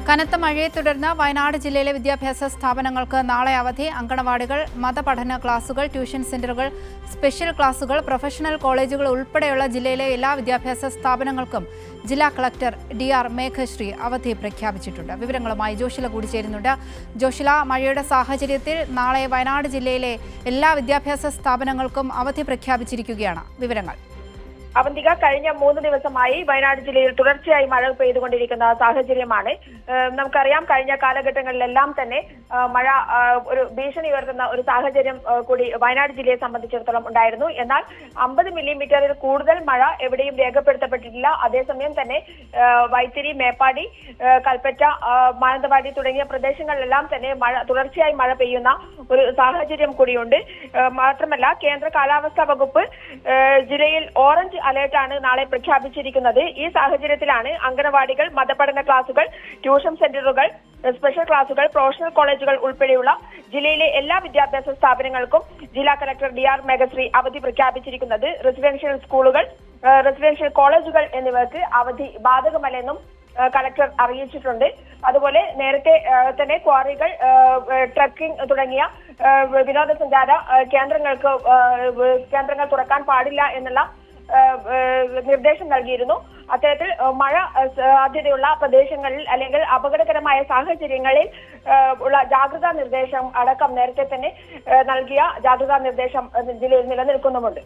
കനത്ത മഴയെ തുടർന്ന് വയനാട് ജില്ലയിലെ വിദ്യാഭ്യാസ സ്ഥാപനങ്ങൾക്ക് നാളെ അവധി. അങ്കണവാടികൾ, മതപഠന ക്ലാസുകൾ, ട്യൂഷൻ സെന്ററുകൾ, സ്പെഷ്യൽ ക്ലാസുകൾ, പ്രൊഫഷണൽ കോളേജുകൾ ഉൾപ്പെടെയുള്ള ജില്ലയിലെ എല്ലാ വിദ്യാഭ്യാസ സ്ഥാപനങ്ങൾക്കും ജില്ലാ കളക്ടർ DR മേഘശ്രീ അവധി പ്രഖ്യാപിച്ചിട്ടുണ്ട്. വിവരങ്ങളുമായി ജോഷില കൂടി ചേരുന്നുണ്ട്. ജോഷില, മഴയുടെ സാഹചര്യത്തിൽ നാളെ വയനാട് ജില്ലയിലെ എല്ലാ വിദ്യാഭ്യാസ സ്ഥാപനങ്ങൾക്കും അവധി പ്രഖ്യാപിച്ചിരിക്കുകയാണ്. വിവരങ്ങൾ. അവന്തിക, കഴിഞ്ഞ 3 ദിവസമായി വയനാട് ജില്ലയിൽ തുടർച്ചയായി മഴ പെയ്തുകൊണ്ടിരിക്കുന്ന സാഹചര്യമാണ്. നമുക്കറിയാം, കഴിഞ്ഞ കാലഘട്ടങ്ങളിലെല്ലാം തന്നെ മഴ ഒരു ഭീഷണി ഉയർത്തുന്ന ഒരു സാഹചര്യം കൂടി വയനാട് ജില്ലയെ സംബന്ധിച്ചിടത്തോളം ഉണ്ടായിരുന്നു. എന്നാൽ 50 മില്ലിമീറ്ററിൽ കൂടുതൽ മഴ എവിടെയും രേഖപ്പെടുത്തപ്പെട്ടിട്ടില്ല. അതേസമയം തന്നെ വൈത്തിരി, മേപ്പാടി, കൽപ്പറ്റ, മാനന്തവാടി തുടങ്ങിയ പ്രദേശങ്ങളിലെല്ലാം തന്നെ തുടർച്ചയായി മഴ പെയ്യുന്ന ഒരു സാഹചര്യം കൂടിയുണ്ട്. മാത്രമല്ല, കേന്ദ്ര കാലാവസ്ഥാ വകുപ്പ് ജില്ലയിൽ ഓറഞ്ച് അലേർട്ടാണ് നാളെ പ്രഖ്യാപിച്ചിരിക്കുന്നത്. ഈ സാഹചര്യത്തിലാണ് അംഗനവാടികൾ, മതപഠന ക്ലാസുകൾ, ട്യൂഷൻ സെന്ററുകൾ, സ്പെഷ്യൽ ക്ലാസുകൾ, പ്രൊഫഷണൽ കോളേജുകൾ ഉൾപ്പെടെയുള്ള ജില്ലയിലെ എല്ലാ വിദ്യാഭ്യാസ സ്ഥാപനങ്ങൾക്കും ജില്ലാ കളക്ടർ DR മേഘശ്രീ അവധി പ്രഖ്യാപിച്ചിരിക്കുന്നത്. റെസിഡൻഷ്യൽ സ്കൂളുകൾ, റെസിഡൻഷ്യൽ കോളേജുകൾ എന്നിവർക്ക് അവധി ബാധകമല്ലെന്നും കളക്ടർ അറിയിച്ചിട്ടുണ്ട്. അതുപോലെ നേരത്തെ തന്നെ ക്വാറികൾ, ട്രക്കിംഗ് തുടങ്ങിയ വിനോദസഞ്ചാര കേന്ദ്രങ്ങൾ തുറക്കാൻ പാടില്ല എന്നുള്ള നിർദ്ദേശം നൽകിയിരുന്നു. അത്തരത്തിൽ മഴ സാധ്യതയുള്ള പ്രദേശങ്ങളിൽ അല്ലെങ്കിൽ അപകടകരമായ സാഹചര്യങ്ങളിൽ ഉള്ള ജാഗ്രതാ നിർദ്ദേശം അടക്കം നേരത്തെ തന്നെ നൽകിയ ജാഗ്രതാ നിർദ്ദേശം ജില്ലയിൽ നിലനിൽക്കുന്നുമുണ്ട്.